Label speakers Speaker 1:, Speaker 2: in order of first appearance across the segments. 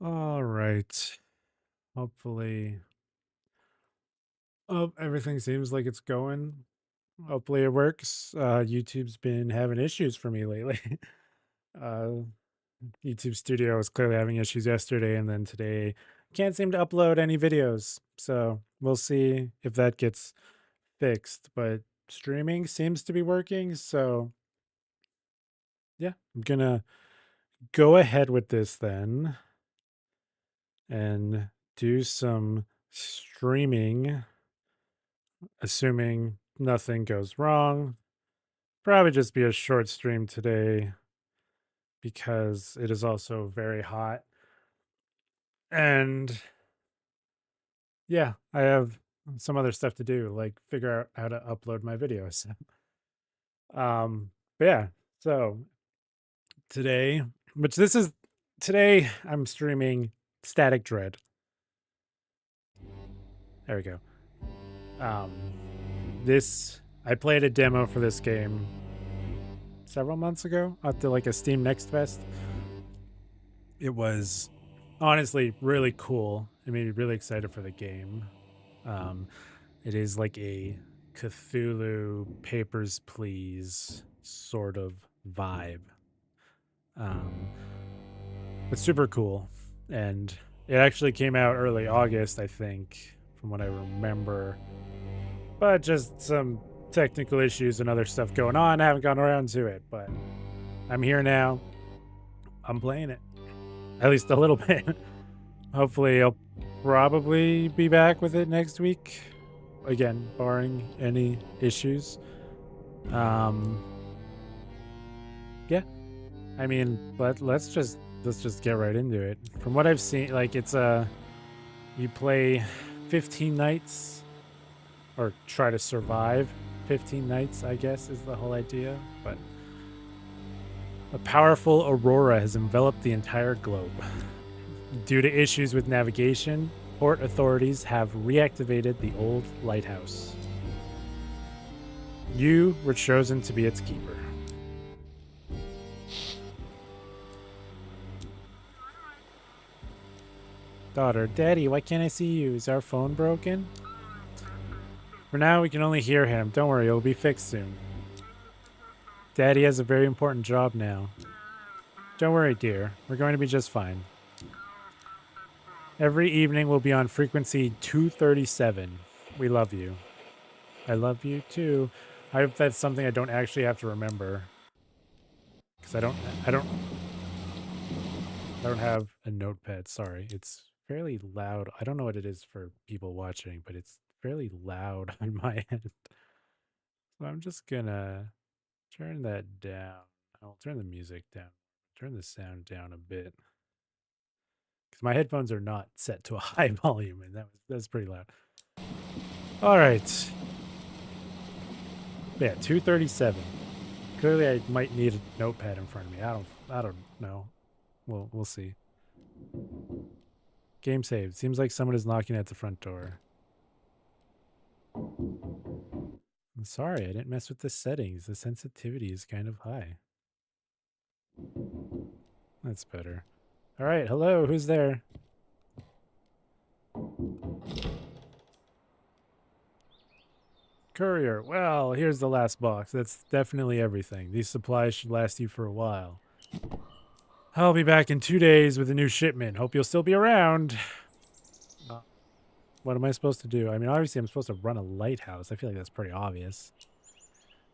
Speaker 1: All right. Hopefully, everything seems like it's going. Hopefully, it works. YouTube's been having issues for me lately. uh, YouTube Studio was clearly having issues yesterday, and then today can't seem to upload any videos. So we'll see if that gets fixed. But streaming seems to be working. So yeah, I'm gonna go ahead with this then and do some streaming, assuming nothing goes wrong. Probably just be a short stream today because it is also very hot. And yeah, I have some other stuff to do, like figure out how to upload my videos. But yeah, so today, which this is today, I'm streaming Static Dread. There we go. Um, this I played a demo for this game several months ago at the like a Steam Next Fest. It was honestly really cool. It made me really excited for the game. Um, it is like a Cthulhu Papers, Please sort of vibe. Um, it's super cool, and it actually came out early August, I think, from what I remember. But just some technical issues and other stuff going on. I haven't gone around to it, but I'm here now. I'm playing it, at least a little bit. Hopefully, I'll probably be back with it next week. Again, barring any issues. Um, yeah, I mean, but let's just get right into it. From what I've seen, like it's you play 15 nights or try to survive 15 nights, I guess is the whole idea. But a powerful aurora has enveloped the entire globe. Due to issues with navigation, port authorities have reactivated the old lighthouse. You were chosen to be its keeper. Daughter, Daddy, why can't I see you? Is our phone broken? For now, we can only hear him. Don't worry, it'll be fixed soon. Daddy has a very important job now. Don't worry, dear. We're going to be just fine. Every evening we'll be on frequency 237. We love you. I love you too. I hope that's something I don't actually have to remember. Because I don't have a notepad. Sorry. It's fairly loud. I don't know what it is for people watching, but it's fairly loud on my end. So I'm just gonna turn that down. I'll turn the music down. Turn the sound down a bit. Because my headphones are not set to a high volume, and that's pretty loud. All right. Yeah, 237. Clearly I might need a notepad in front of me. I don't know. We'll see. Game saved. Seems like someone is knocking at the front door. I'm sorry, I didn't mess with the settings. The sensitivity is kind of high. That's better. All right, hello, who's there? Courier. Well, here's the last box. That's definitely everything. These supplies should last you for a while. I'll be back in 2 days with a new shipment. Hope you'll still be around. What am I supposed to do? I mean, obviously I'm supposed to run a lighthouse. I feel like that's pretty obvious.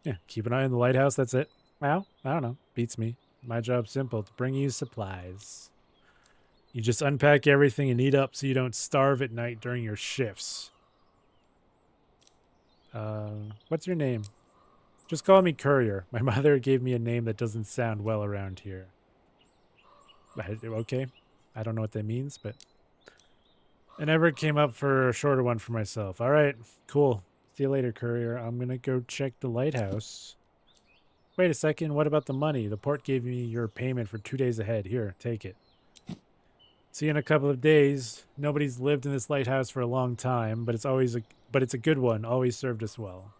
Speaker 1: Yeah, keep an eye on the lighthouse. That's it. Well, I don't know. Beats me. My job's simple. To bring you supplies. You just unpack everything and eat up so you don't starve at night during your shifts. What's your name? Just call me Courier. My mother gave me a name that doesn't sound well around here. Okay. I don't know what that means, but I never came up for a shorter one for myself. All right, cool. See you later, Courier. I'm going to go check the lighthouse. Wait a second. What about the money? The port gave me your payment for 2 days ahead. Here, take it. See you in a couple of days. Nobody's lived in this lighthouse for a long time, but it's a good one. Always served us well.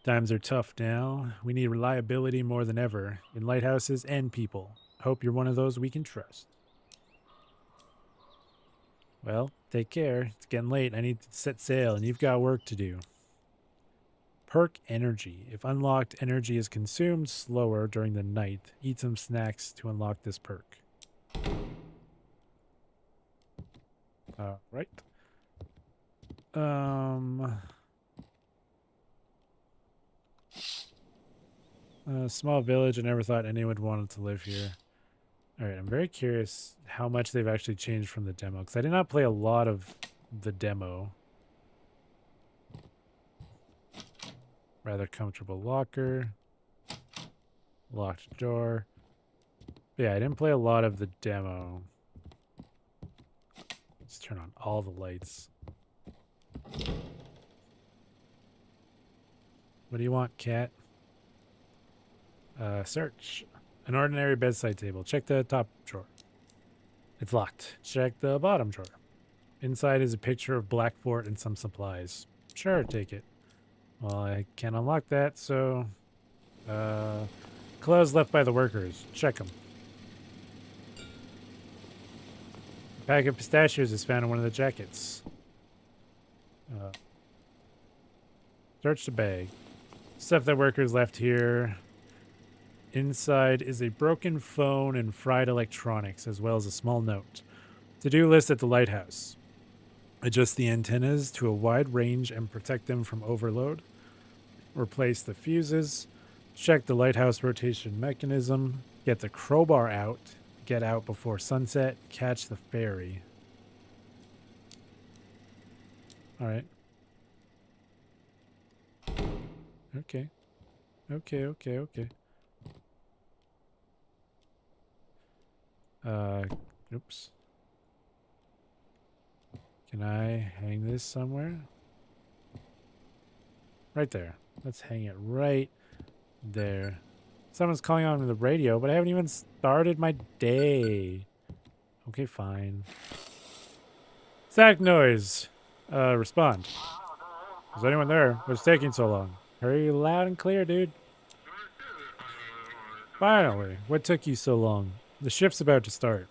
Speaker 1: Times are tough now. We need reliability more than ever in lighthouses and people. Hope you're one of those we can trust. Well, take care. It's getting late. I need to set sail, and you've got work to do. Perk energy. If unlocked, energy is consumed slower during the night. Eat some snacks to unlock this perk. Right. Small village. I never thought anyone wanted to live here. All right, I'm very curious how much they've actually changed from the demo, because I did not play a lot of the demo. Rather comfortable locker. Locked door. Yeah, I didn't play a lot of the demo. Let's turn on all the lights. What do you want, cat? Search. An ordinary bedside table. Check the top drawer. It's locked. Check the bottom drawer. Inside is a picture of Black Fort and some supplies. Sure, take it. Well, I can't unlock that, so... clothes left by the workers. Check them. A bag of pistachios is found in one of the jackets. Search the bag. Stuff that workers left here. Inside is a broken phone and fried electronics, as well as a small note. To-do list at the lighthouse. Adjust the antennas to a wide range and protect them from overload. Replace the fuses. Check the lighthouse rotation mechanism. Get the crowbar out. Get out before sunset. Catch the ferry. All right. Okay. Okay. Oops. Can I hang this somewhere? Right there. Let's hang it right there. Someone's calling on the radio, but I haven't even started my day. Okay, fine. Static noise. Respond. Is anyone there? What's taking so long? Hurry loud and clear, dude. Finally. What took you so long? The shift's about to start.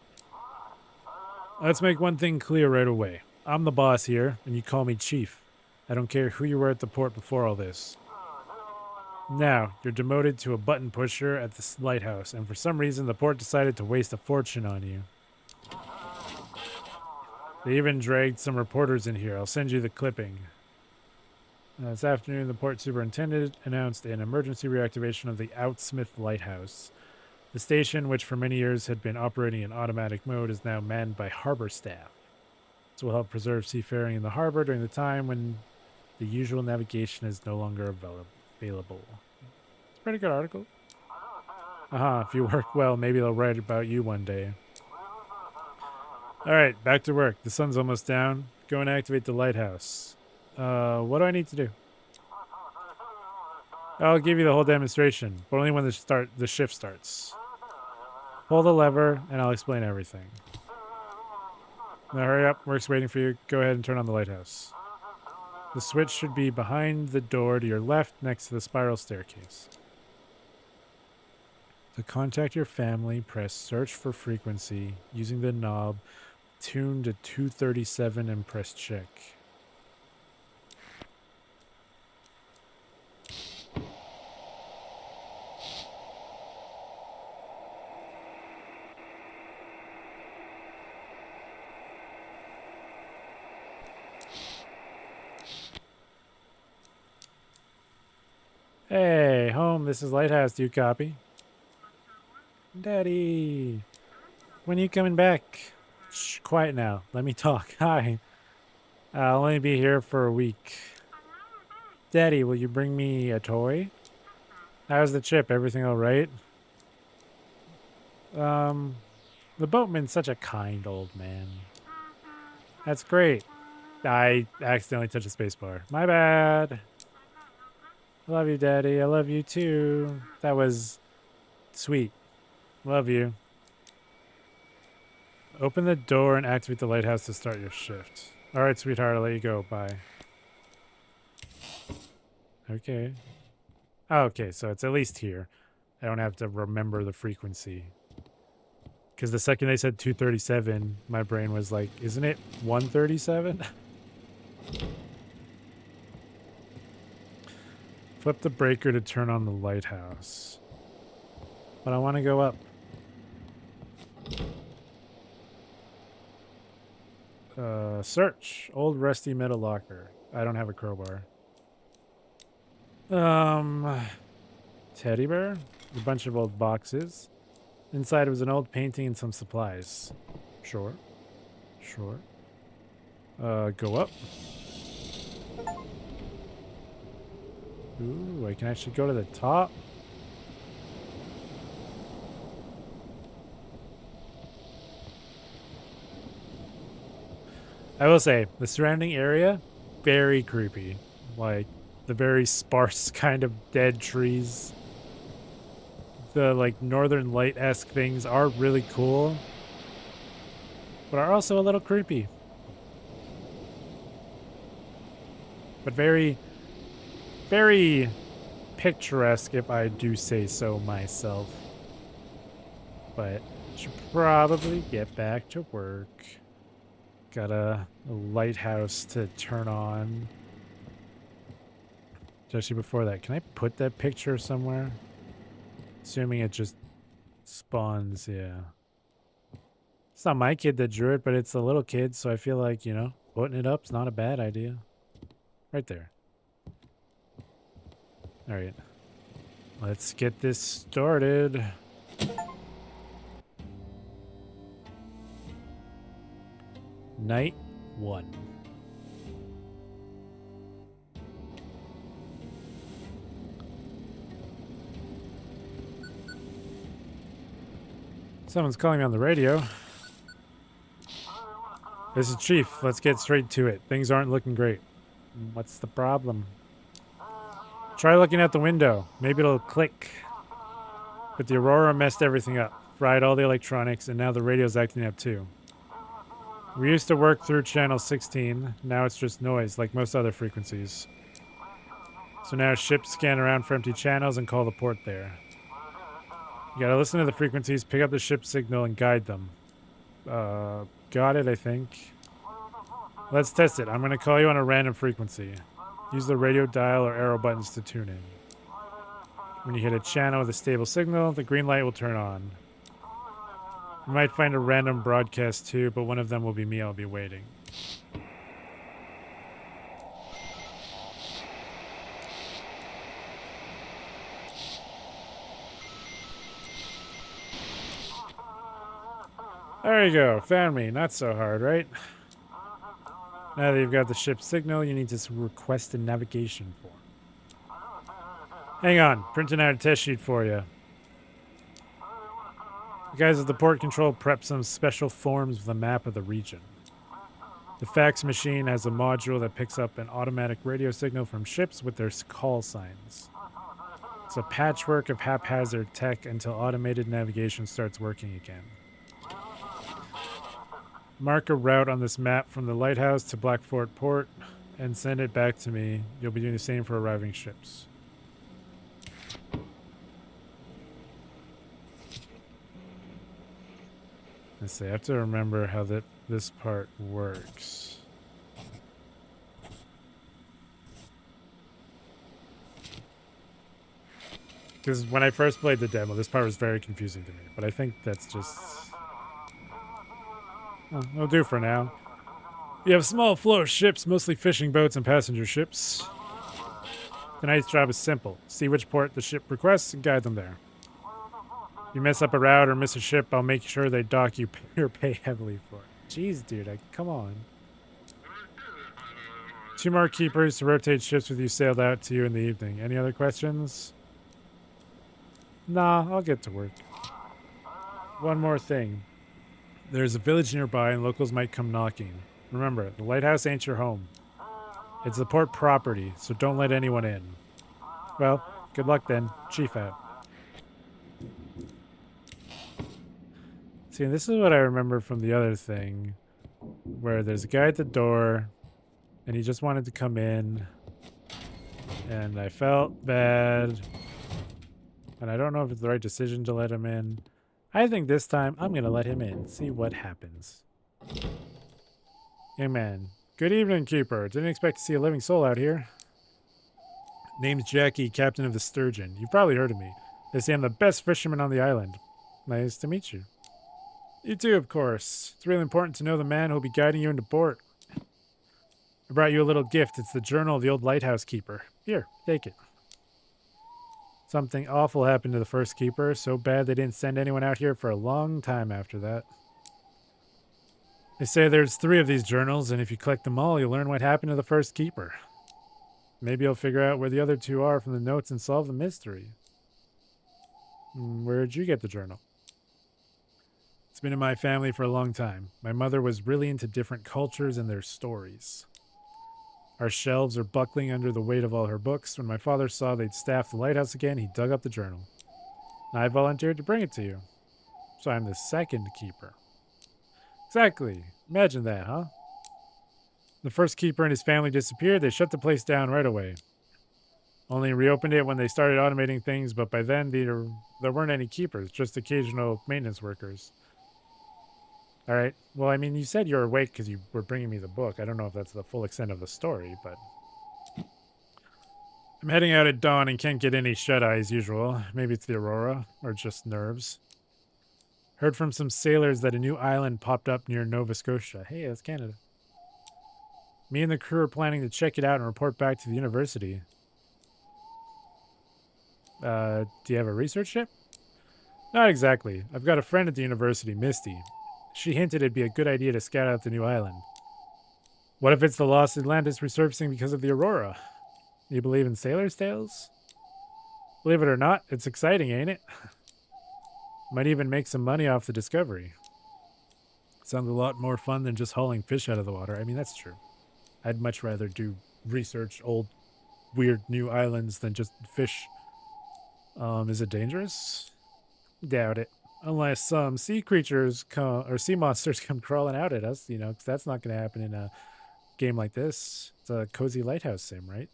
Speaker 1: Let's make one thing clear right away. I'm the boss here, and you call me chief. I don't care who you were at the port before all this. Now, you're demoted to a button pusher at the lighthouse, and for some reason the port decided to waste a fortune on you. They even dragged some reporters in here. I'll send you the clipping. This afternoon, the port superintendent announced an emergency reactivation of the Outsmith Lighthouse. The station, which for many years had been operating in automatic mode, is now manned by harbor staff. This will help preserve seafaring in the harbor during the time when the usual navigation is no longer available. It's a pretty good article. If you work well, maybe they'll write about you one day. Alright, back to work. The sun's almost down. Go and activate the lighthouse. What do I need to do? I'll give you the whole demonstration, but only when the shift starts. Pull the lever, and I'll explain everything. Now hurry up, work's waiting for you. Go ahead and turn on the lighthouse. The switch should be behind the door to your left, next to the spiral staircase. To contact your family, press search for frequency using the knob, tune to 237 and press check. Hey, home, this is Lighthouse. Do you copy? Daddy, when are you coming back? Shh, quiet now. Let me talk. Hi. I'll only be here for a week. Daddy, will you bring me a toy? How's the trip? Everything all right? The boatman's such a kind old man. That's great. I accidentally touched the spacebar. My bad. I love you, Daddy. I love you too. That was sweet. Love you. Open the door and activate the lighthouse to start your shift. Alright, sweetheart. I'll let you go. Bye. Okay. Oh, okay, so it's at least here. I don't have to remember the frequency. Because the second they said 237, my brain was like, isn't it 137? Flip the breaker to turn on the lighthouse. But I want to go up. Search. Old rusty metal locker. I don't have a crowbar. Teddy bear? A bunch of old boxes. Inside was an old painting and some supplies. Sure. Sure. Go up. Ooh, I can actually go to the top. I will say, the surrounding area, very creepy. Like, the very sparse kind of dead trees. The, like, Northern Light-esque things are really cool, but are also a little creepy. But very, very picturesque, if I do say so myself. But should probably get back to work. Got a lighthouse to turn on. Actually, before that, can I put that picture somewhere? Assuming it just spawns, yeah. It's not my kid that drew it, but it's a little kid, so I feel like, you know, putting it up's not a bad idea. Right there. Alright. Let's get this started. Night 1. Someone's calling me on the radio. This is Chief. Let's get straight to it. Things aren't looking great. What's the problem? Try looking out the window. Maybe it'll click. But the Aurora messed everything up. Fried all the electronics, and now the radio's acting up too. We used to work through channel 16. Now it's just noise, like most other frequencies. So now ships scan around for empty channels and call the port there. You gotta listen to the frequencies, pick up the ship signal, and guide them. Got it, I think. Let's test it. I'm gonna call you on a random frequency. Use the radio dial or arrow buttons to tune in. When you hit a channel with a stable signal, the green light will turn on. You might find a random broadcast too, but one of them will be me. I'll be waiting. There you go. Found me. Not so hard, right? Now that you've got the ship's signal, you need to request a navigation form. Hang on. Printing out a test sheet for you. The guys at the port control prepped some special forms with a map of the region. The fax machine has a module that picks up an automatic radio signal from ships with their call signs. It's a patchwork of haphazard tech until automated navigation starts working again. Mark a route on this map from the Lighthouse to Blackfort Port and send it back to me. You'll be doing the same for arriving ships. Let's see, I have to remember how this part works. Because when I first played the demo, this part was very confusing to me. But I think that's just... well, it'll do for now. You have a small flow of ships, mostly fishing boats and passenger ships. Tonight's job is simple. See which port the ship requests and guide them there. If you mess up a route or miss a ship, I'll make sure they dock you or pay heavily for it. Jeez, dude, come on. 2 more keepers to rotate ships with you sailed out to you in the evening. Any other questions? Nah, I'll get to work. One more thing. There's a village nearby and locals might come knocking. Remember, the lighthouse ain't your home. It's the port property, so don't let anyone in. Well, good luck then. Chief out. See, this is what I remember from the other thing, where there's a guy at the door, and he just wanted to come in, and I felt bad, and I don't know if it's the right decision to let him in. I think this time I'm going to let him in, see what happens. Hey, man. Good evening, Keeper. Didn't expect to see a living soul out here. Name's Jackie, captain of the Sturgeon. You've probably heard of me. They say I'm the best fisherman on the island. Nice to meet you. You too, of course. It's really important to know the man who'll be guiding you into port. I brought you a little gift. It's the journal of the old lighthouse keeper. Here, take it. Something awful happened to the first keeper, so bad they didn't send anyone out here for a long time after that. They say there's 3 of these journals, and if you collect them all, you'll learn what happened to the first keeper. Maybe you'll figure out where the other 2 are from the notes and solve the mystery. Where'd you get the journal? It's been in my family for a long time. My mother was really into different cultures and their stories. Our shelves are buckling under the weight of all her books. When my father saw they'd staffed the lighthouse again, he dug up the journal. And I volunteered to bring it to you. So I'm the second keeper. Exactly. Imagine that, huh? The first keeper and his family disappeared. They shut the place down right away. Only reopened it when they started automating things, but by then there weren't any keepers, just occasional maintenance workers. All right. Well, I mean, you said you were awake because you were bringing me the book. I don't know if that's the full extent of the story, but... I'm heading out at dawn and can't get any shut-eye as usual. Maybe it's the aurora, or just nerves. Heard from some sailors that a new island popped up near Nova Scotia. Hey, that's Canada. Me and the crew are planning to check it out and report back to the university. Do you have a research ship? Not exactly. I've got a friend at the university, Misty. She hinted it'd be a good idea to scout out the new island. What if it's the lost Atlantis resurfacing because of the aurora? You believe in sailors' tales? Believe it or not, it's exciting, ain't it? Might even make some money off the discovery. Sounds a lot more fun than just hauling fish out of the water. I mean, that's true. I'd much rather do research old, weird new islands than just fish. Is it dangerous? Doubt it. Unless some sea creatures come, or sea monsters come crawling out at us, you know, 'cause that's not going to happen in a game like this. It's a cozy lighthouse sim, right?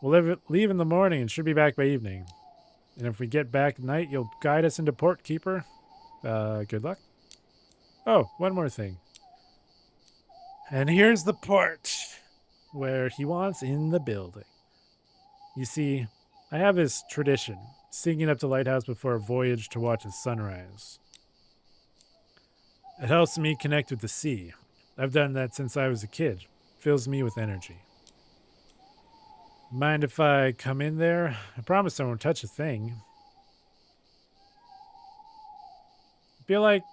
Speaker 1: We'll leave in the morning and should be back by evening. And if we get back at night, you'll guide us into port, Keeper. Good luck. Oh, one more thing. And here's the port where he wants in the building. You see, I have this tradition, sneaking up to Lighthouse before a voyage to watch the sunrise. It helps me connect with the sea. I've done that since I was a kid. Fills me with energy. Mind if I come in there? I promise I won't touch a thing. I feel like,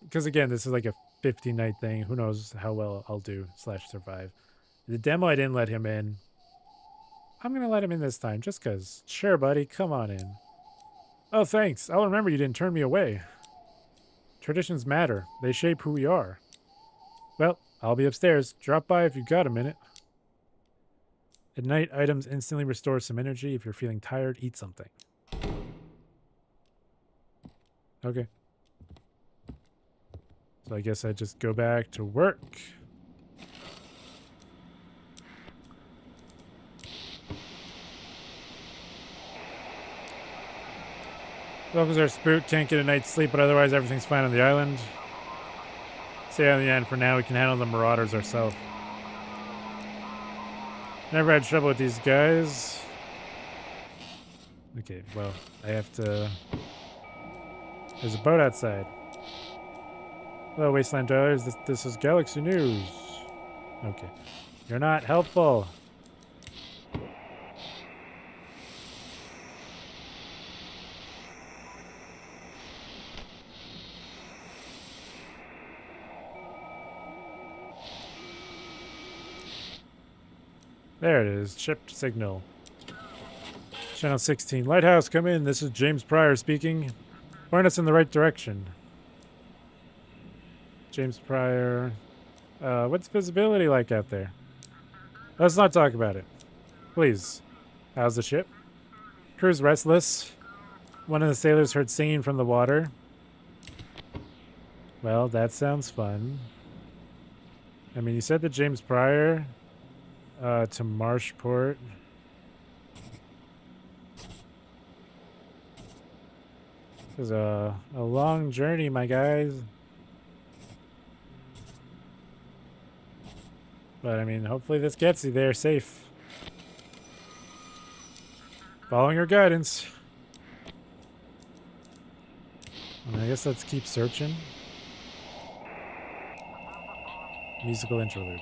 Speaker 1: because again, this is like a 15-night thing. Who knows how well I'll do / survive. The demo, I didn't let him in. I'm going to let him in this time, just because. Sure, buddy, come on in. Oh, thanks. I'll remember you didn't turn me away. Traditions matter. They shape who we are. Well, I'll be upstairs. Drop by if you've got a minute. At night, items instantly restore some energy. If you're feeling tired, eat something. Okay. So I guess I just go back to work. Locals are spooked, can't get a night's sleep, but otherwise everything's fine on the island. Stay on the end for now. We can handle the marauders ourselves. Never had trouble with these guys. Okay, well, I have to... There's a boat outside. Hello, Wasteland Dwellers. This is Galaxy News. Okay. You're not helpful. There it is. Ship signal. Channel 16. Lighthouse, come in. This is James Pryor speaking. Point us in the right direction. James Pryor. What's visibility like out there? Let's not talk about it. Please. How's the ship? Crew's restless. One of the sailors heard singing from the water. Well, that sounds fun. I mean, you said that James Pryor... to This is a long journey, my guys. But I mean, hopefully this gets you there safe. Following your guidance. And I guess let's keep searching. Musical interlude.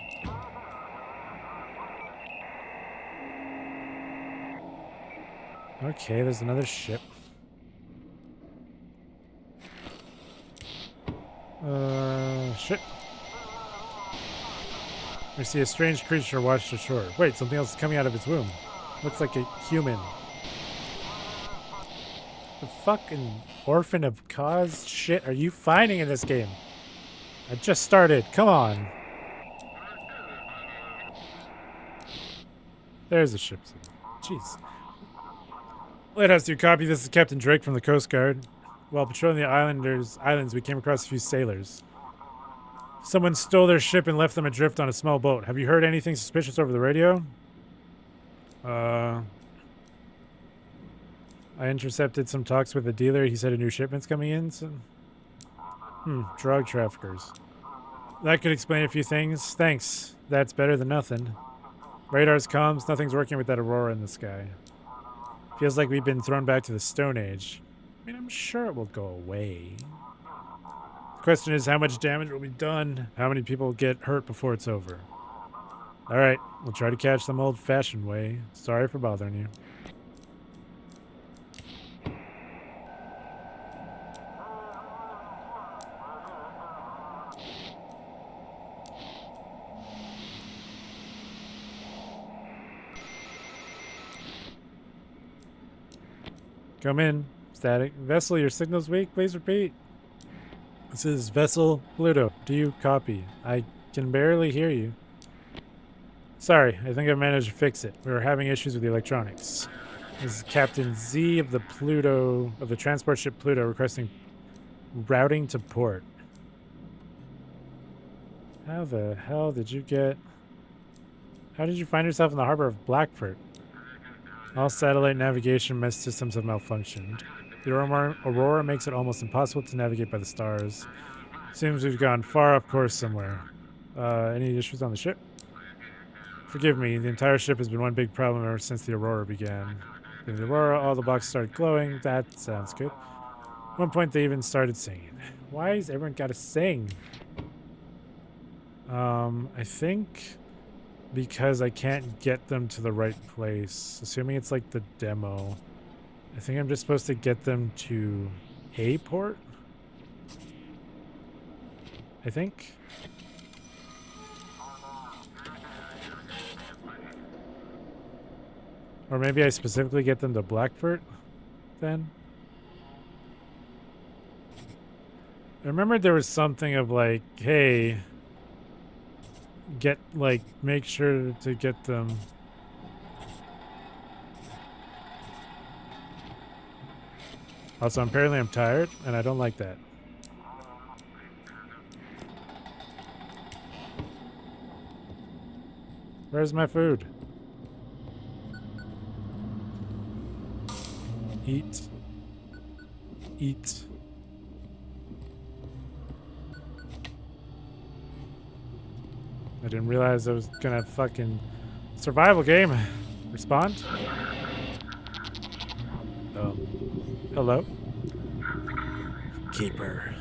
Speaker 1: Okay, there's another ship. Shit. We see a strange creature washed ashore. Wait, something else is coming out of its womb. Looks like a human. The fucking orphan of cause shit are you finding in this game? I just started. Come on. There's the ship. Jeez. Lighthouse, do you copy? This is Captain Drake from the Coast Guard. While patrolling the islands, we came across a few sailors. Someone stole their ship and left them adrift on a small boat. Have you heard anything suspicious over the radio? I intercepted some talks with the dealer. He said a new shipment's coming in. So... drug traffickers. That could explain a few things. Thanks. That's better than nothing. Radar's comms. Nothing's working with that aurora in the sky. Feels like we've been thrown back to the Stone Age. I mean, I'm sure it will go away. The question is, how much damage will be done? How many people get hurt before it's over? Alright, we'll try to catch them old-fashioned way. Sorry for bothering you. Come in. Static. Vessel, your signal's weak. Please repeat. This is Vessel Pluto. Do you copy? I can barely hear you. Sorry, I think I managed to fix it. We were having issues with the electronics. This is Captain Z of the transport ship Pluto requesting routing to port. How the hell did you get... How did you find yourself in the harbor of Blackford? All satellite navigation systems have malfunctioned. The aurora makes it almost impossible to navigate by the stars. Seems we've gone far off course somewhere. Any issues on the ship? Forgive me, the entire ship has been one big problem ever since the aurora began. In the aurora, all the boxes started glowing. That sounds good. At one point, they even started singing. Why has everyone got to sing? I think... because I can't get them to the right place. Assuming it's like the demo. I think I'm just supposed to get them to a port? I think. Or maybe I specifically get them to Blackford then? I remember there was something of like, hey... make sure to get them. Also, apparently I'm tired, and I don't like that. Where's my food? Eat. Eat. I didn't realize I was gonna fucking survival game. Respond? Hello? Keeper.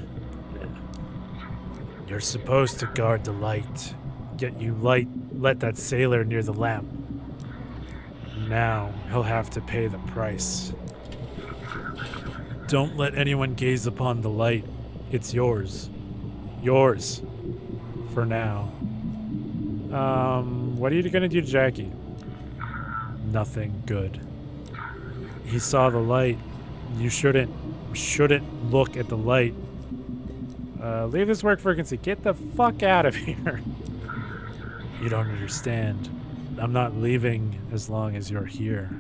Speaker 1: You're supposed to guard the light. Yet you let that sailor near the lamp. Now he'll have to pay the price. Don't let anyone gaze upon the light. It's yours. Yours. For now. What are you gonna do to Jackie? Nothing good. He saw the light. You shouldn't look at the light. Leave this work for vacancy. Get the fuck out of here. You don't understand. I'm not leaving as long as you're here.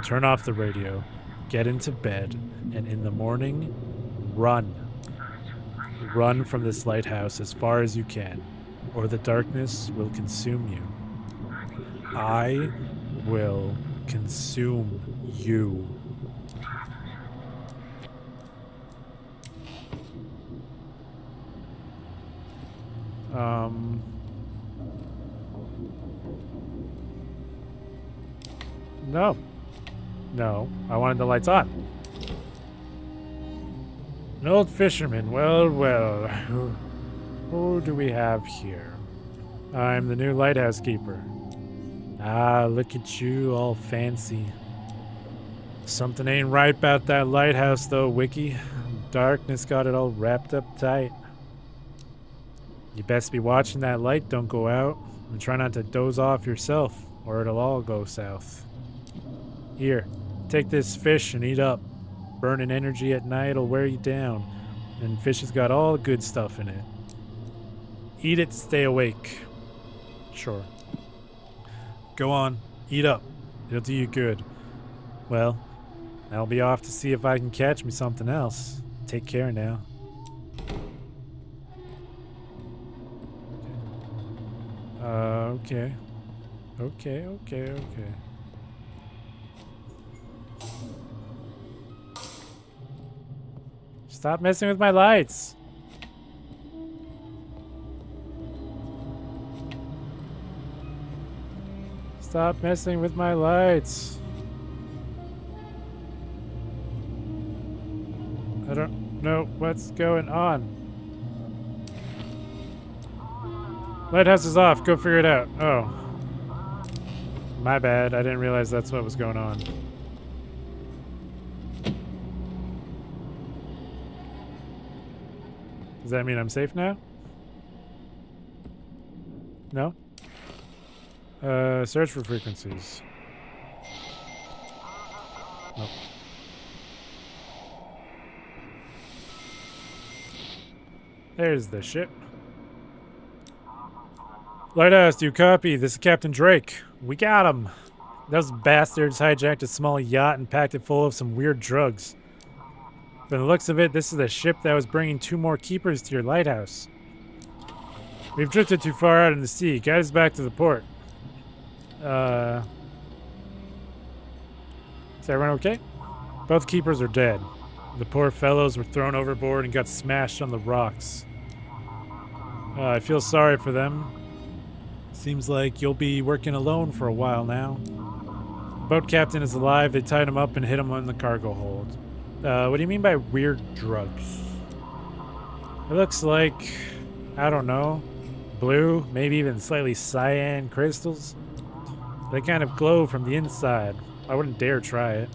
Speaker 1: Turn off the radio, get into bed, and in the morning, run. Run from this lighthouse as far as you can, or the darkness will consume you. I will consume you. No. No, I wanted the lights on. An old fisherman. Well, well. Who do we have here? I'm the new lighthouse keeper. Ah, look at you, all fancy. Something ain't right about that lighthouse, though, Wiki. Darkness got it all wrapped up tight. You best be watching that light don't go out, and try not to doze off yourself, or it'll all go south. Here, take this fish and eat up. Burning energy at night will wear you down, and fish has got all the good stuff in it. Eat it to stay awake. Sure. Go on, eat up. It'll do you good. Well, I'll be off to see if I can catch me something else. Take care now. Okay. Okay. Stop messing with my lights. Stop messing with my lights. I don't know what's going on. Lighthouse is off. Go figure it out. Oh. My bad. I didn't realize that's what was going on. Does that mean I'm safe now? No? Search for frequencies. Nope. There's the ship. Lighthouse, do you copy? This is Captain Drake. We got him. Those bastards hijacked a small yacht and packed it full of some weird drugs. From the looks of it, this is the ship that was bringing 2 more keepers to your lighthouse. We've drifted too far out in the sea. Guide us back to the port. Is everyone okay? Both keepers are dead. The poor fellows were thrown overboard and got smashed on the rocks. I feel sorry for them. Seems like you'll be working alone for a while now. Boat captain is alive. They tied him up and hid him in the cargo hold. What do you mean by weird drugs? It looks like, I don't know, blue, maybe even slightly cyan crystals. They kind of glow from the inside. I wouldn't dare try it.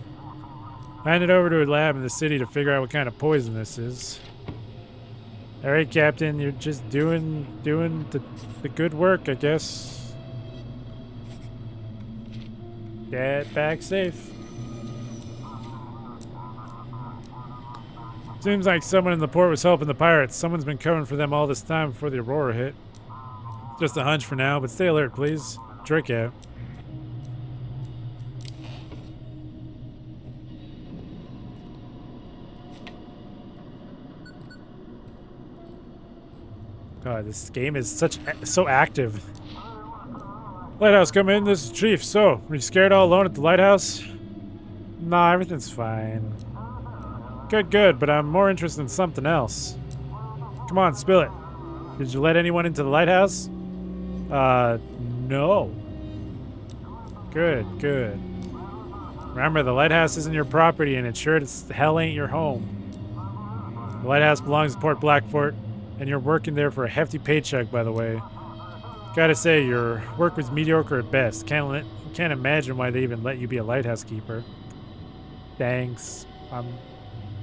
Speaker 1: Hand it over to a lab in the city to figure out what kind of poison this is. Alright, Captain, you're just doing the good work, I guess. Get back safe. Seems like someone in the port was helping the pirates. Someone's been covering for them all this time before the Aurora hit. Just a hunch for now, but stay alert, please. Drake out. God, this game is so active. Lighthouse, come in. This is Chief. So, were you scared all alone at the lighthouse? Nah, everything's fine. Good, but I'm more interested in something else. Come on, spill it. Did you let anyone into the lighthouse? No. Good. Remember, the lighthouse isn't your property, and it sure as hell ain't your home. The lighthouse belongs to Port Blackfort, and you're working there for a hefty paycheck, by the way. Gotta say, your work was mediocre at best. Can't imagine why they even let you be a lighthouse keeper. Thanks.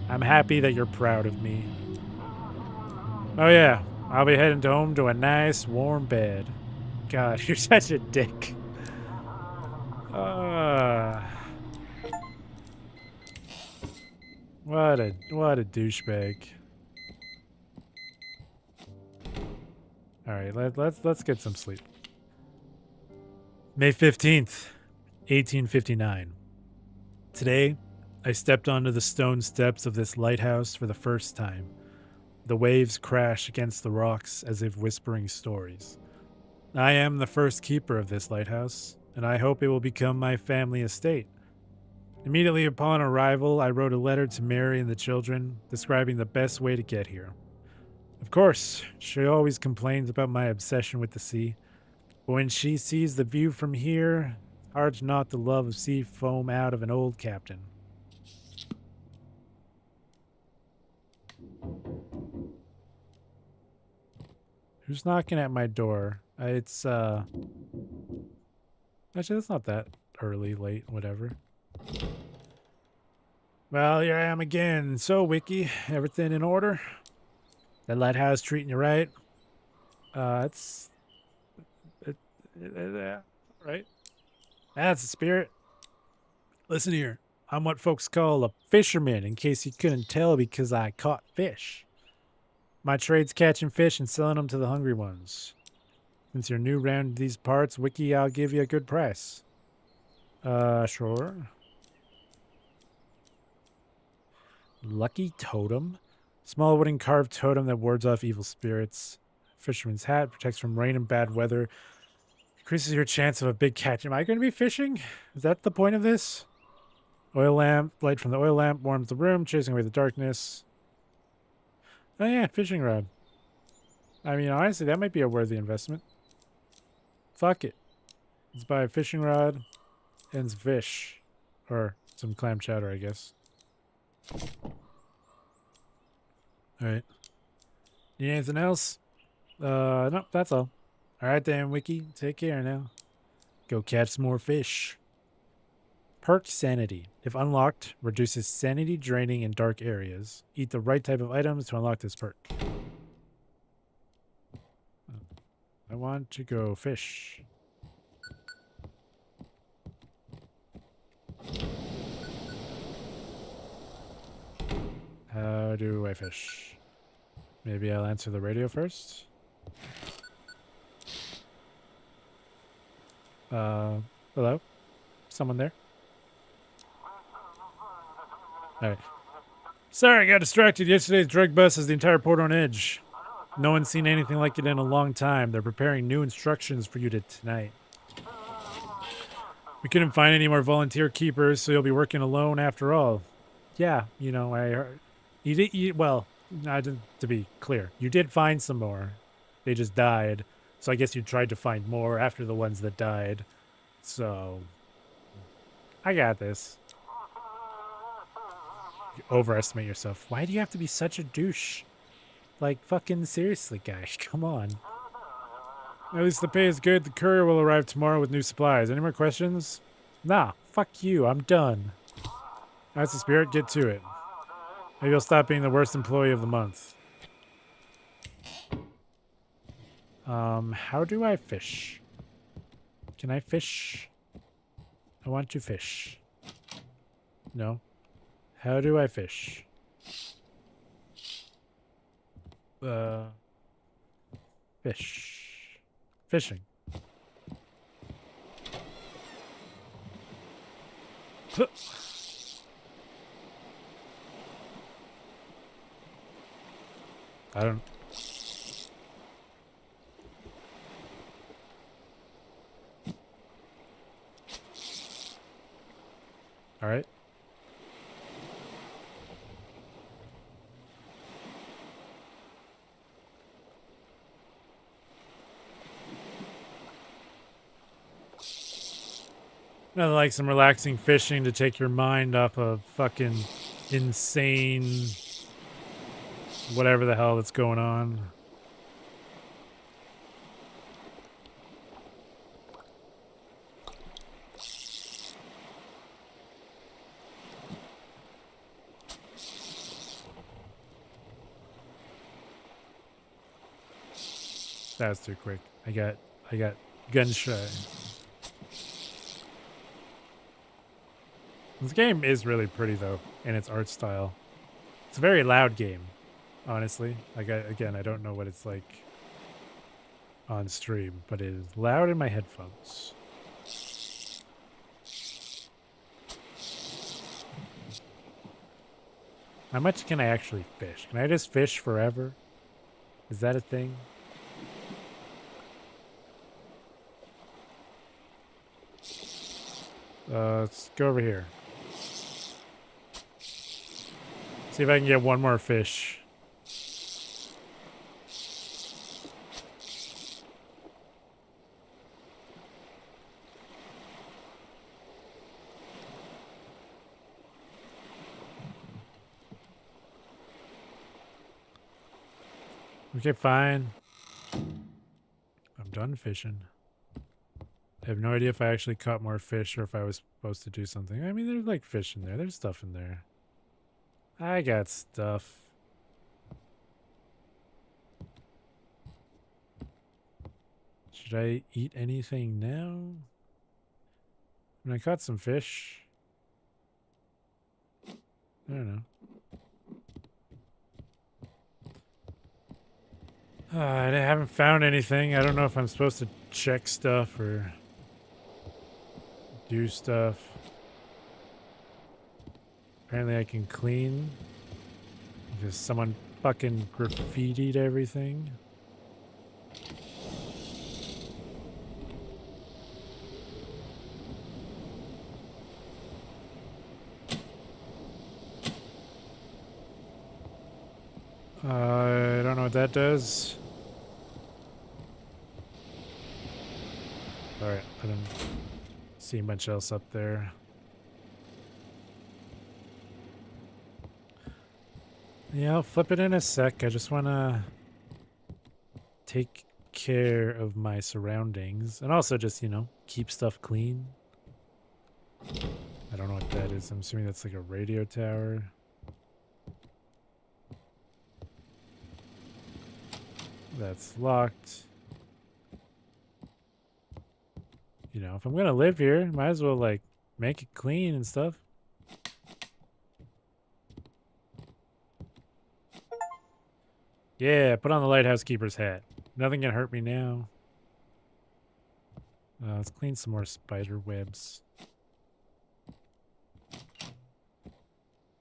Speaker 1: I'm happy that you're proud of me. Oh yeah, I'll be heading home to a nice warm bed. God, you're such a dick. What a douchebag. All right, let's get some sleep. May 15th, 1859. Today, I stepped onto the stone steps of this lighthouse for the first time. The waves crash against the rocks as if whispering stories. I am the first keeper of this lighthouse, and I hope it will become my family estate. Immediately upon arrival, I wrote a letter to Mary and the children, describing the best way to get here. Of course, she always complains about my obsession with the sea. But when she sees the view from here, it's hard not to love of sea foam out of an old captain. Who's knocking at my door? It's, actually, that's not that early, late, whatever. Well, here I am again. So, Wiki, everything in order? That lighthouse treating you right? It's... right? That's the spirit. Listen here. I'm what folks call a fisherman, in case you couldn't tell, because I caught fish. My trade's catching fish and selling them to the hungry ones. Since you're new around these parts, Wiki, I'll give you a good price. Sure. Lucky totem? Small wooden carved totem that wards off evil spirits. Fisherman's hat protects from rain and bad weather. Increases your chance of a big catch. Am I going to be fishing? Is that the point of this? Oil lamp. Light from the oil lamp warms the room, chasing away the darkness. Oh yeah, fishing rod. I mean, honestly, that might be a worthy investment. Fuck it. Let's buy a fishing rod and some fish. Or some clam chowder, I guess. Alright. Need anything else? Nope, that's all. Alright then, Wiki. Take care now. Go catch some more fish. Perk Sanity. If unlocked, reduces sanity draining in dark areas. Eat the right type of items to unlock this perk. I want to go fish. How do I fish? Maybe I'll answer the radio first. Hello? Someone there? Alright. Sorry, I got distracted. Yesterday's drug bus has the entire port on edge. No one's seen anything like it in a long time. They're preparing new instructions for you tonight. We couldn't find any more volunteer keepers, so you'll be working alone after all. Yeah, you know, I heard. You did, well, to be clear, you did find some more. They just died. So I guess you tried to find more after the ones that died. So, I got this. You overestimate yourself. Why do you have to be such a douche? Like, fucking seriously, guy. Come on. At least the pay is good. The courier will arrive tomorrow with new supplies. Any more questions? Nah, fuck you. I'm done. That's the spirit. Get to it. Maybe I'll stop being the worst employee of the month. How do I fish? Can I fish? I want to fish. No. How do I fish? Fish. Fishing. I don't... Alright. Nothing like some relaxing fishing to take your mind off of fucking insane whatever the hell that's going on. That was too quick. I got gun shy. This game is really pretty though, in its art style. It's a very loud game, honestly. Like again, I don't know what it's like on stream, but it is loud in my headphones. How much can I actually fish? Can I just fish forever? Is that a thing? Let's go over here. See if I can get one more fish. Okay, fine. I'm done fishing. I have no idea if I actually caught more fish or if I was supposed to do something. I mean, there's like fish in there. There's stuff in there. I got stuff. Should I eat anything now? I mean, I caught some fish. I don't know. I haven't found anything. I don't know if I'm supposed to check stuff or do stuff. Apparently I can clean because someone fucking graffitied everything. I don't know what that does. Alright, I don't see much else up there. Yeah, I'll flip it in a sec. I just want to take care of my surroundings. And also just, you know, keep stuff clean. I don't know what that is. I'm assuming that's like a radio tower. That's locked. You know, if I'm gonna live here, might as well like make it clean and stuff. Yeah, put on the lighthouse keeper's hat. Nothing can hurt me now. Let's clean some more spider webs.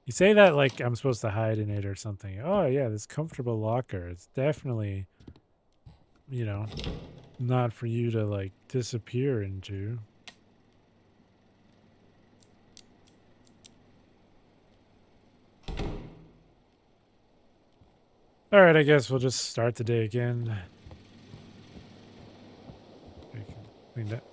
Speaker 1: You say that like I'm supposed to hide in it or something. Oh yeah, this comfortable locker. It's definitely, you know, not for you to like disappear into. All right, I guess we'll just start the day again. We can clean that.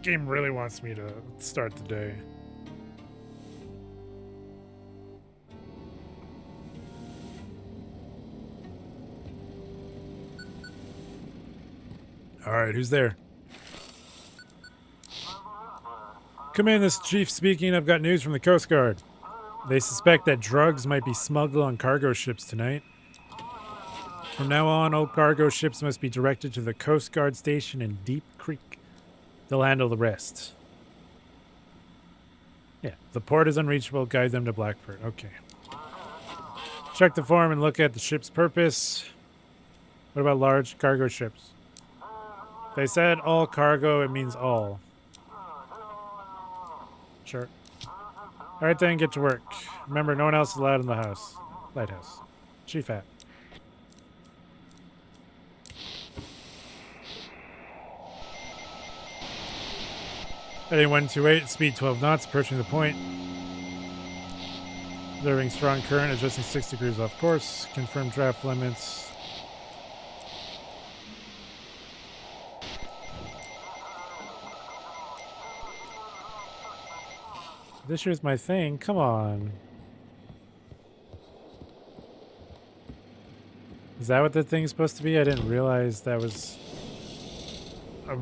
Speaker 1: Game really wants me to start the day. All right, who's there? Come in, this is Chief speaking. I've got news from the Coast Guard. They suspect that drugs might be smuggled on cargo ships tonight. From now on, all cargo ships must be directed to the Coast Guard station in Deep Creek. They'll handle the rest. Yeah, the port is unreachable. Guide them to Blackford. Okay. Check the form and look at the ship's purpose. What about large cargo ships? They said all cargo, it means all. Sure. Alright then, get to work. Remember, no one else is allowed in the house. Lighthouse. Chief hat. Heading 128, speed 12 knots, approaching the point. Observing strong current, adjusting 6 degrees off course. Confirm draft limits. This here's my thing. Come on. Is that what the thing's supposed to be? I didn't realize that was a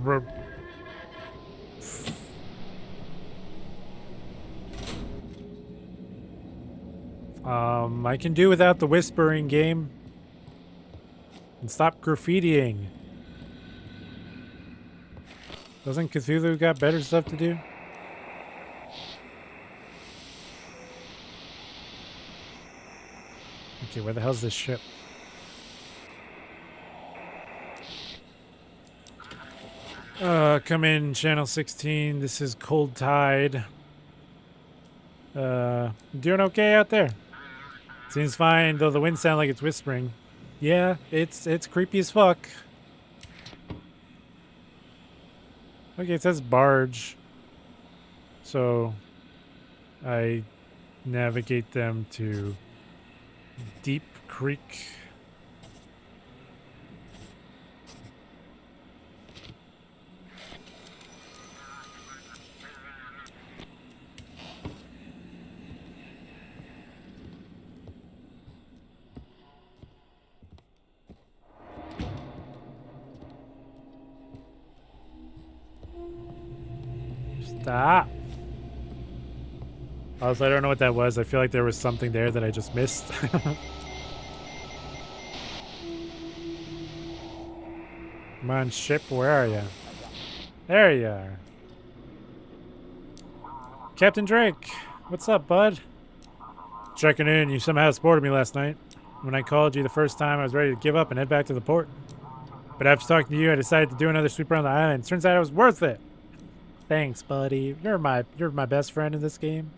Speaker 1: I can do without the whispering game. And stop graffitiing. Doesn't Cthulhu got better stuff to do? Okay, where the hell's this ship? Come in, channel 16. This is Cold Tide. Doing okay out there? Seems fine, though the wind sounds like it's whispering. Yeah, it's creepy as fuck. Okay, it says barge. So I navigate them to Deep Creek. Ah! Also, I don't know what that was. I feel like there was something there that I just missed. Come on, ship, where are you? There you are. Captain Drake, what's up, bud? Checking in. You somehow spotted me last night. When I called you the first time, I was ready to give up and head back to the port. But after talking to you, I decided to do another sweep around the island. Turns out it was worth it. Thanks, buddy. You're my best friend in this game.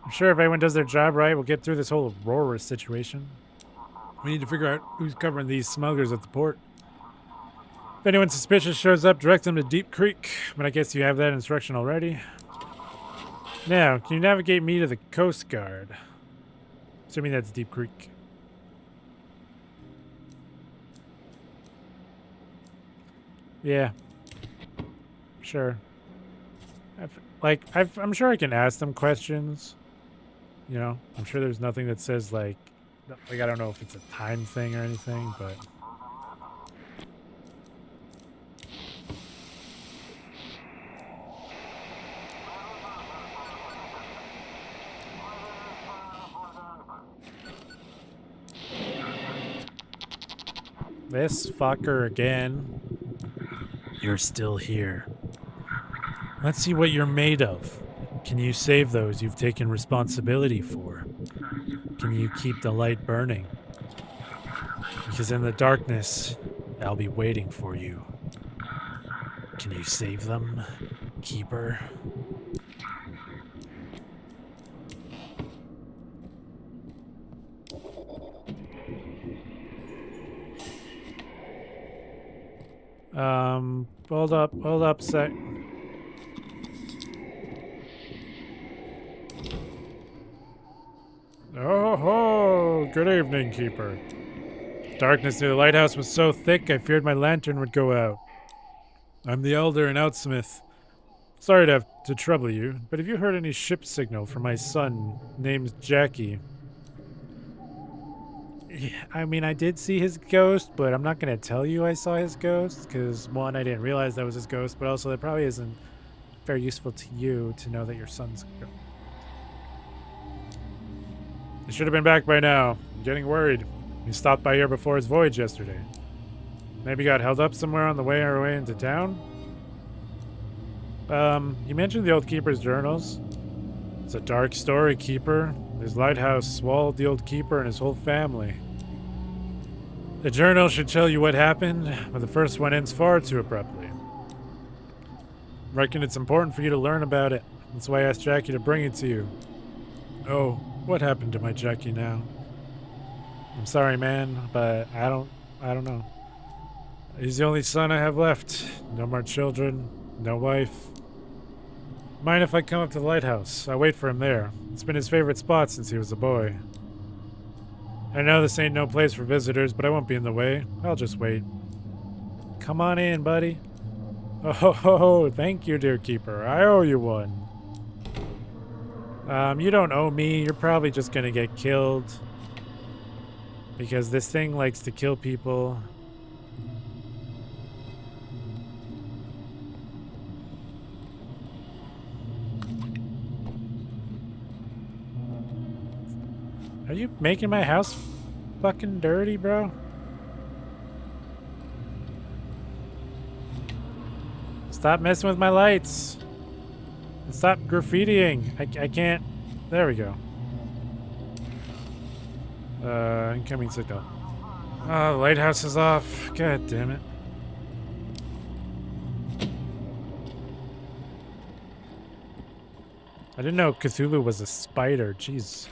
Speaker 1: I'm sure if everyone does their job right, we'll get through this whole Aurora situation. We need to figure out who's covering these smugglers at the port. If anyone suspicious shows up, direct them to Deep Creek. But I guess you have that instruction already. Now, can you navigate me to the Coast Guard? Assuming that's Deep Creek. Yeah. Sure. I'm sure I can ask them questions. You know, I'm sure there's nothing that says like I don't know if it's a time thing or anything, but this fucker again. You're still here. Let's see what you're made of. Can you save those you've taken responsibility for? Can you keep the light burning? Because in the darkness, I'll be waiting for you. Can you save them, Keeper? Hold up a sec. Oh ho! Good evening, Keeper. Darkness near the lighthouse was so thick I feared my lantern would go out. I'm the Elder and Outsmith. Sorry to have to trouble you, but have you heard any ship signal from my son, named Jackie? I mean, I did see his ghost, but I'm not going to tell you I saw his ghost, because one, I didn't realize that was his ghost, but also that probably isn't very useful to you to know that your son's ghost. He should have been back by now. I'm getting worried. He stopped by here before his voyage yesterday. Maybe got held up somewhere on the way into town? You mentioned the old Keeper's journals. It's a dark story, Keeper. His lighthouse swallowed the old Keeper and his whole family. The journal should tell you what happened, but the first one ends far too abruptly. I reckon it's important for you to learn about it. That's why I asked Jackie to bring it to you. Oh, what happened to my Jackie now? I'm sorry, man, but I don't know. He's the only son I have left. No more children, no wife. Mind if I come up to the lighthouse? I'll wait for him there. It's been his favorite spot since he was a boy. I know this ain't no place for visitors, but I won't be in the way. I'll just wait. Come on in, buddy. Oh, thank you, dear Keeper. I owe you one. You don't owe me. You're probably just gonna get killed. Because this thing likes to kill people. Are you making my house fucking dirty, bro? Stop messing with my lights. And stop graffitiing. I can't. There we go. Incoming signal. Oh, the lighthouse is off. God damn it. I didn't know Cthulhu was a spider. Jeez.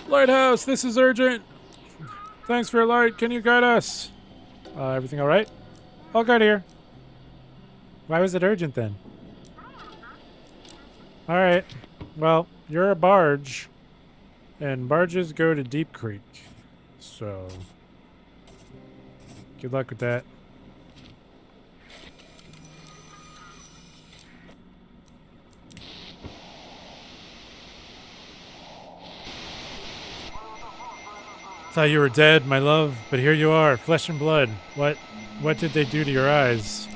Speaker 1: Lighthouse, this is urgent. Thanks for your light. Can you guide us? Everything all right? All good here. Why was it urgent then? All right. Well, you're a barge, and barges go to Deep Creek. So, good luck with that. Thought you were dead, my love, but here you are, flesh and blood. What did they do to your eyes?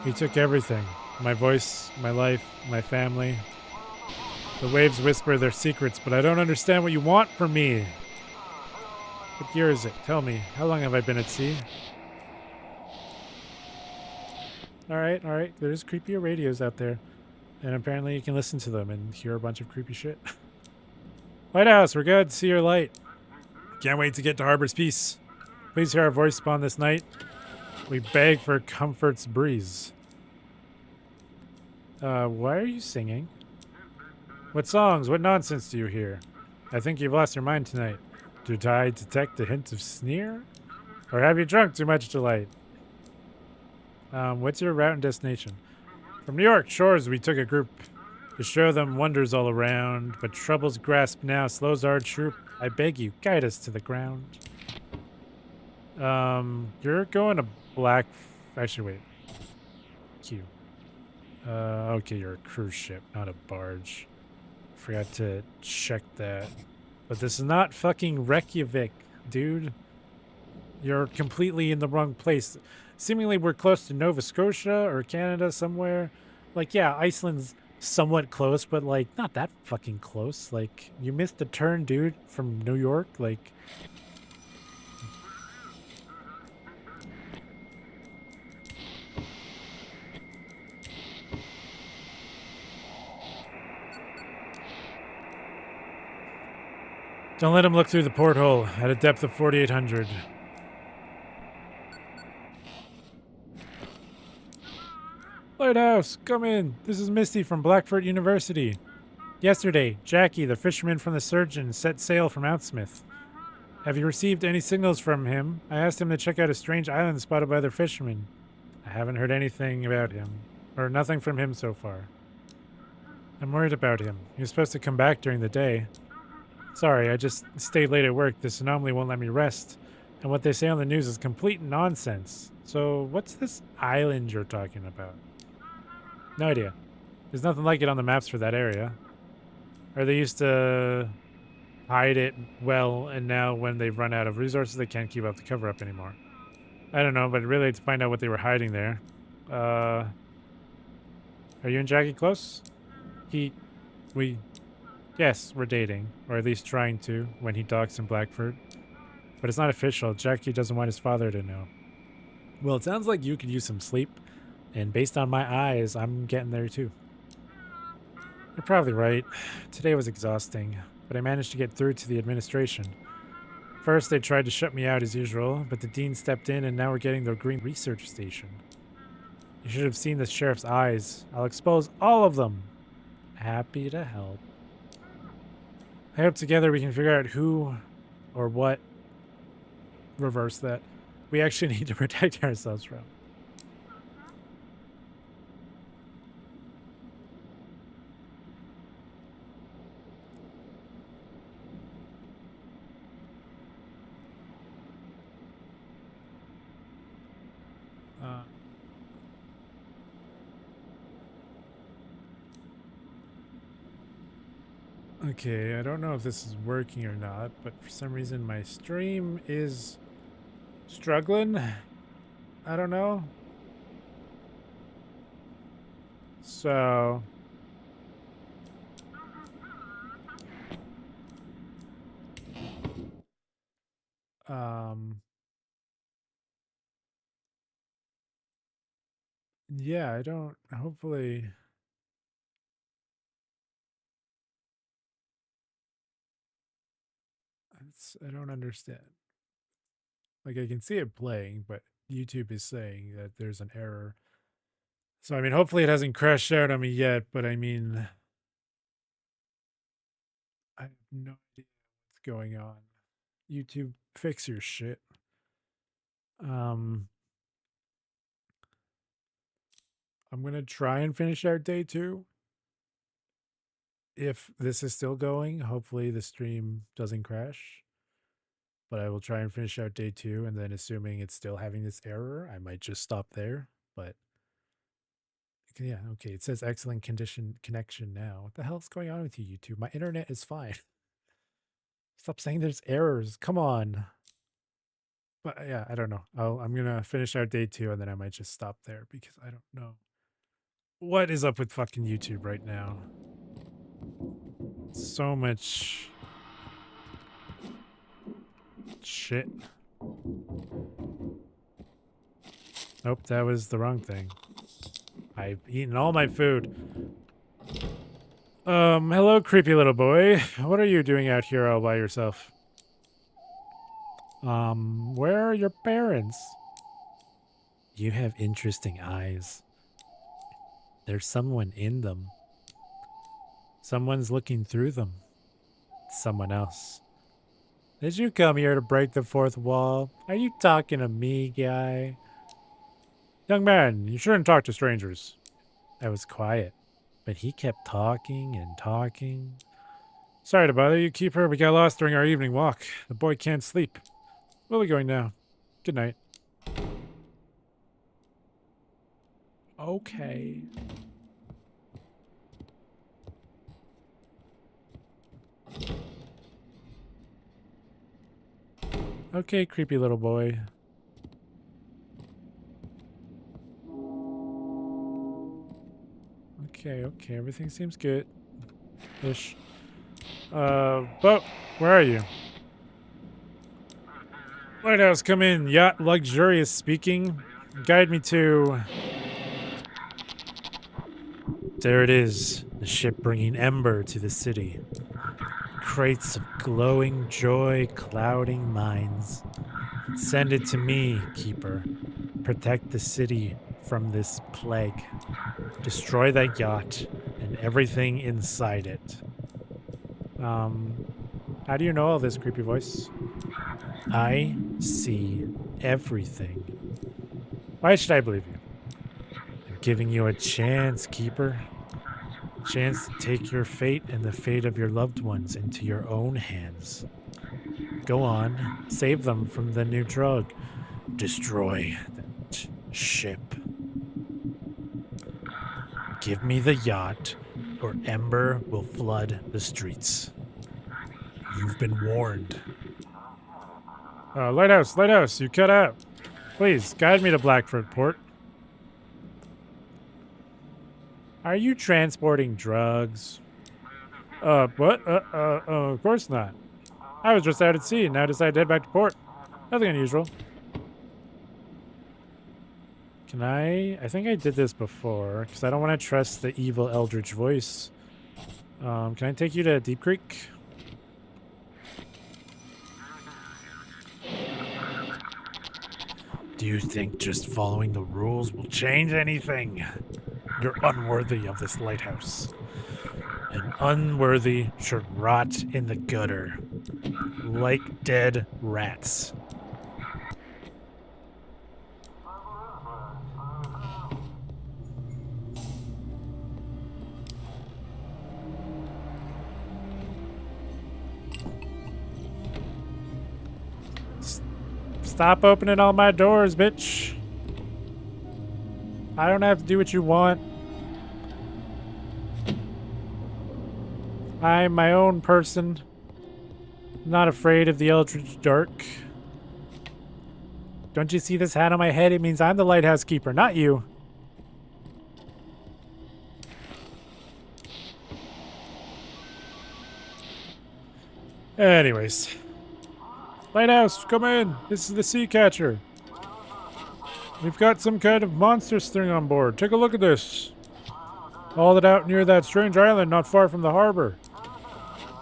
Speaker 1: He took everything. My voice, my life, my family. The waves whisper their secrets, but I don't understand what you want from me. What year is it? Tell me. How long have I been at sea? Alright, alright. There's creepier radios out there. And apparently you can listen to them and hear a bunch of creepy shit. Lighthouse, we're good. See your light. Can't wait to get to Harbor's Peace. Please hear our voice spawn this night. We beg for comfort's breeze. Why are you singing? What songs? What nonsense do you hear? I think you've lost your mind tonight. Did I detect a hint of sneer? Or have you drunk too much delight? What's your route and destination? From New York shores we took a group to show them wonders all around, but trouble's grasp now slows our troop. I beg you, guide us to the ground. You're going to Black... Actually, wait. Q. Okay, you're a cruise ship, not a barge. Forgot to check that. But this is not fucking Reykjavik, dude. You're completely in the wrong place. Seemingly we're close to Nova Scotia or Canada somewhere. Like, yeah, Iceland's somewhat close, but, like, not that fucking close. Like, you missed a turn, dude, from New York. Like... Don't let him look through the porthole at a depth of 4,800. Lighthouse, come in. This is Misty from Blackford University. Yesterday, Jackie, the fisherman from the Surgeon, set sail from Outsmith. Have you received any signals from him? I asked him to check out a strange island spotted by other fishermen. I haven't heard anything about him, or nothing from him so far. I'm worried about him. He was supposed to come back during the day. Sorry, I just stayed late at work. This anomaly won't let me rest. And what they say on the news is complete nonsense. So what's this island you're talking about? No idea. There's nothing like it on the maps for that area. Or they used to hide it well, and now when they've run out of resources, they can't keep up the cover-up anymore. I don't know, but I'd really like to find out what they were hiding there. Are you and Jackie close? Yes, we're dating. Or at least trying to, when he docks in Blackford. But it's not official. Jackie doesn't want his father to know. Well, it sounds like you could use some sleep. And based on my eyes, I'm getting there too. You're probably right. Today was exhausting, but I managed to get through to the administration. First, they tried to shut me out as usual, but the dean stepped in and now we're getting the Green Research Station. You should have seen the sheriff's eyes. I'll expose all of them. Happy to help. I hope together we can figure out who or what reverse that we actually need to protect ourselves from. Okay, I don't know if this is working or not, but for some reason my stream is struggling. I don't know. So... yeah, I don't... Hopefully... I don't understand. Like, I can see it playing, but YouTube is saying that there's an error. So, I mean, hopefully it hasn't crashed out on me yet, but I mean... I have no idea what's going on. YouTube, fix your shit. I'm gonna try and finish out day 2. If this is still going, hopefully the stream doesn't crash. But I will try and finish out day 2, and then assuming it's still having this error, I might just stop there. But yeah, okay, it says excellent connection now. What the hell's going on with you, YouTube? My internet is fine. Stop saying there's errors. Come on. But yeah, I don't know. I'm gonna finish out day 2 and then I might just stop there because I don't know what is up with fucking YouTube right now. So much shit. Nope, that was the wrong thing. I've eaten all my food. Hello, creepy little boy. What are you doing out here all by yourself? Where are your parents? You have interesting eyes. There's someone in them. Someone's looking through them. Someone else. Did you come here to break the fourth wall? Are you talking to me, guy? Young man, you shouldn't talk to strangers. I was quiet, but he kept talking and talking. Sorry to bother you, Keeper. We got lost during our evening walk. The boy can't sleep. We'll be going now. Good night. Okay. Okay, creepy little boy. Okay, everything seems good. Ish. But where are you? Lighthouse, come in. Yacht luxurious speaking. Guide me to... There it is. The ship bringing ember to the city. Crates of glowing joy clouding minds. Send it to me, Keeper. Protect the city from this plague. Destroy that yacht and everything inside it. How do you know all this, creepy voice? I see everything. Why should I believe you? I'm giving you a chance, Keeper. A chance to take your fate and the fate of your loved ones into your own hands. Go on, save them from the new drug. Destroy that ship. Give me the yacht, or ember will flood the streets. You've been warned. Lighthouse, you cut out. Please, guide me to Blackford Port. Are you transporting drugs? What? Of course not. I was just out at sea and now decided to head back to port. Nothing unusual. Can I think I did this before, because I don't want to trust the evil eldritch voice. Can I take you to Deep Creek? Do you think just following the rules will change anything? You're unworthy of this lighthouse. And unworthy should rot in the gutter, like dead rats. Stop opening all my doors, bitch. I don't have to do what you want. I'm my own person. Not afraid of the eldritch dark. Don't you see this hat on my head? It means I'm the lighthouse keeper, not you. Anyways. Lighthouse, come in. This is the sea catcher. We've got some kind of monster thing on board. Take a look at this. Hauled it out near that strange island not far from the harbor.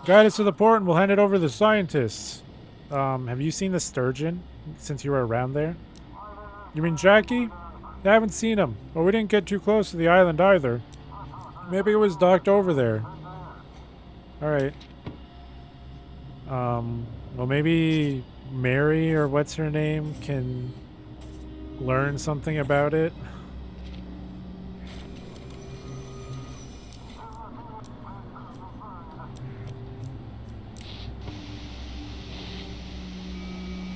Speaker 1: Guide us to the port and we'll hand it over to the scientists. Have you seen the sturgeon since you were around there? You mean Jackie? I haven't seen him, but we didn't get too close to the island either. Maybe it was docked over there. Alright. Well, maybe Mary, or what's her name, can learn something about it.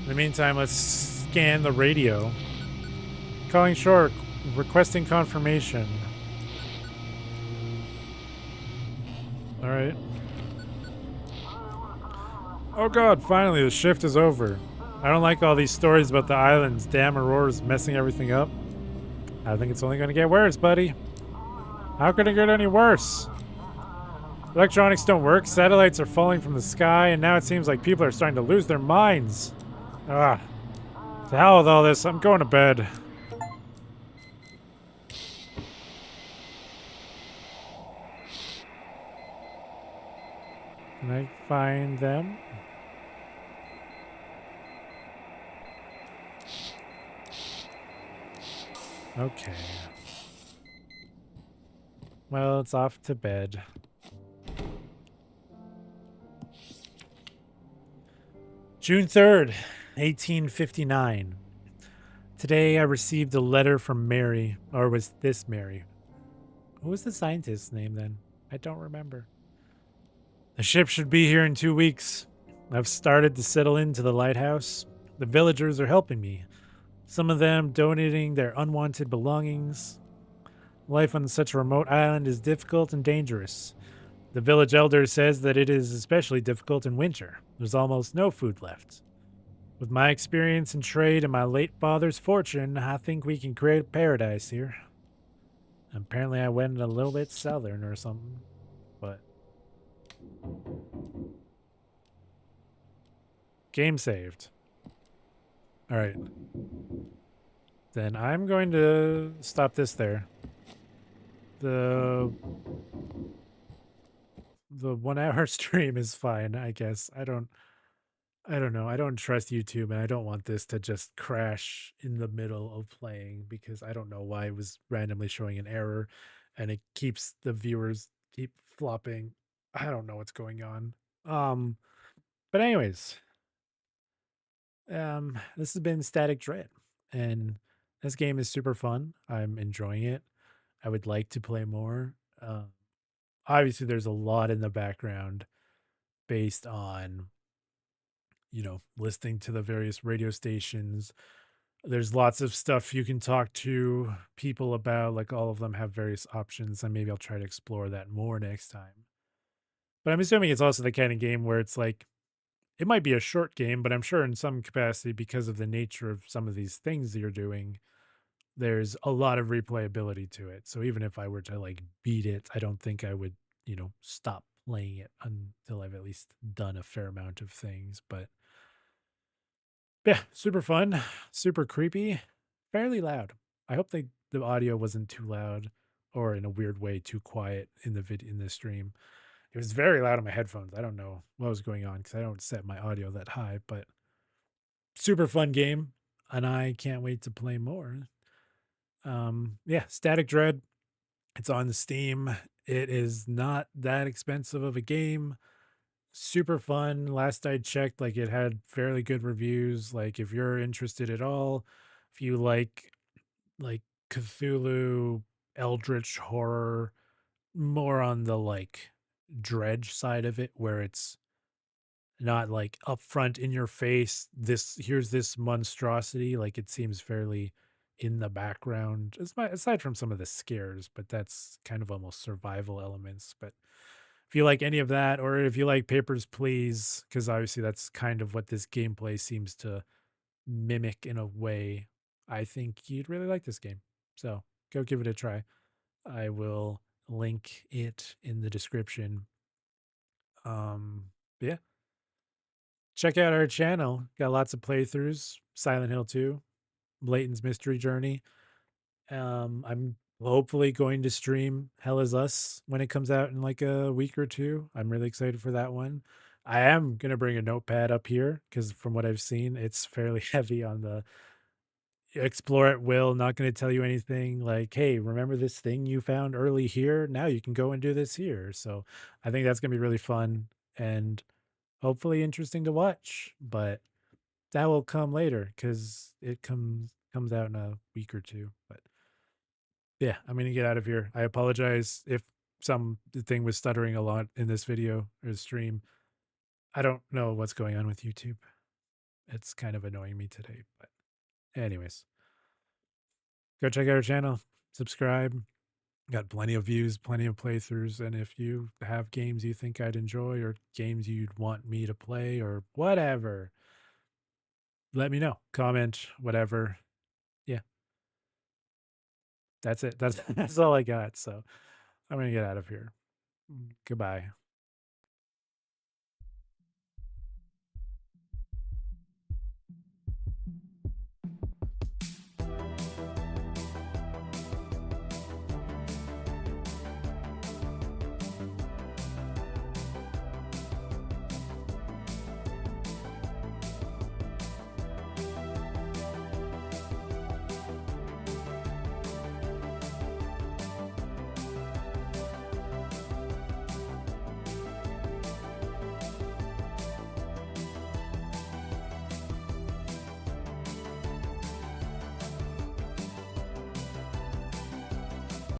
Speaker 1: In the meantime, let's scan the radio. Calling shore, requesting confirmation. Alright. Oh god, finally the shift is over. I don't like all these stories about the island's dam auroras messing everything up. I think it's only gonna get worse, buddy. How could it get any worse? Electronics don't work, satellites are falling from the sky, and now it seems like people are starting to lose their minds. Ah. To hell with all this, I'm going to bed. Can I find them? Okay. Well, it's off to bed. June 3rd, 1859. Today I received a letter from Mary. Or was this Mary? What was the scientist's name then? I don't remember. The ship should be here in 2 weeks. I've started to settle into the lighthouse. The villagers are helping me. Some of them donating their unwanted belongings. Life on such a remote island is difficult and dangerous. The village elder says that it is especially difficult in winter. There's almost no food left. With my experience in trade and my late father's fortune, I think we can create a paradise here. Apparently I went a little bit southern or something, but... Game saved. Alright. Then I'm going to stop this there. The 1 hour stream is fine, I guess. I don't know. I don't trust YouTube, and I don't want this to just crash in the middle of playing because I don't know why it was randomly showing an error and it keeps the viewers keep flopping. I don't know what's going on. But anyways, this has been Static Dread, and this game is super fun. I'm enjoying it. I would like to play more. Obviously, there's a lot in the background based on, listening to the various radio stations. There's lots of stuff you can talk to people about. Like all of them have various options, and maybe I'll try to explore that more next time. But I'm assuming it's also the kind of game where it's like, it might be a short game, but I'm sure in some capacity, because of the nature of some of these things that you're doing, there's a lot of replayability to it. So even if I were to like beat it, I don't think I would, stop playing it until I've at least done a fair amount of things. But yeah, super fun, super creepy, fairly loud. I hope the audio wasn't too loud or in a weird way too quiet in the stream. It was very loud on my headphones. I don't know what was going on because I don't set my audio that high, but super fun game, and I can't wait to play more. Yeah, Static Dread. It's on the Steam. It is not that expensive of a game. Super fun. Last I checked, like it had fairly good reviews. Like if you're interested at all, if you like Cthulhu, Eldritch horror, more on the like dredge side of it, where it's not like upfront in your face, here's this monstrosity. Like it seems fairly in the background, aside from some of the scares, but that's kind of almost survival elements. But if you like any of that, or if you like Papers, Please, because obviously that's kind of what this gameplay seems to mimic in a way, I think you'd really like this game. So go give it a try. I will link it in the description. Yeah. Check out our channel. Got lots of playthroughs. Silent Hill 2, Layton's Mystery Journey. I'm hopefully going to stream Hell Is Us when it comes out in like a week or two. I'm really excited for that one. I am going to bring a notepad up here because from what I've seen, it's fairly heavy on the explore at will. Not going to tell you anything like, hey, remember this thing you found early here? Now you can go and do this here. So I think that's going to be really fun and hopefully interesting to watch. But that will come later because it comes out in a week or two. But yeah, I'm gonna get out of here. I apologize if the thing was stuttering a lot in this video or stream. I don't know what's going on with YouTube. It's kind of annoying me today. But anyways, go check out our channel, subscribe, Got plenty of views, plenty of playthroughs, and if you have games you think I'd enjoy or games you'd want me to play or whatever, let me know. Comment, whatever. Yeah, that's it. That's that's all I got. So I'm gonna get out of here. Goodbye.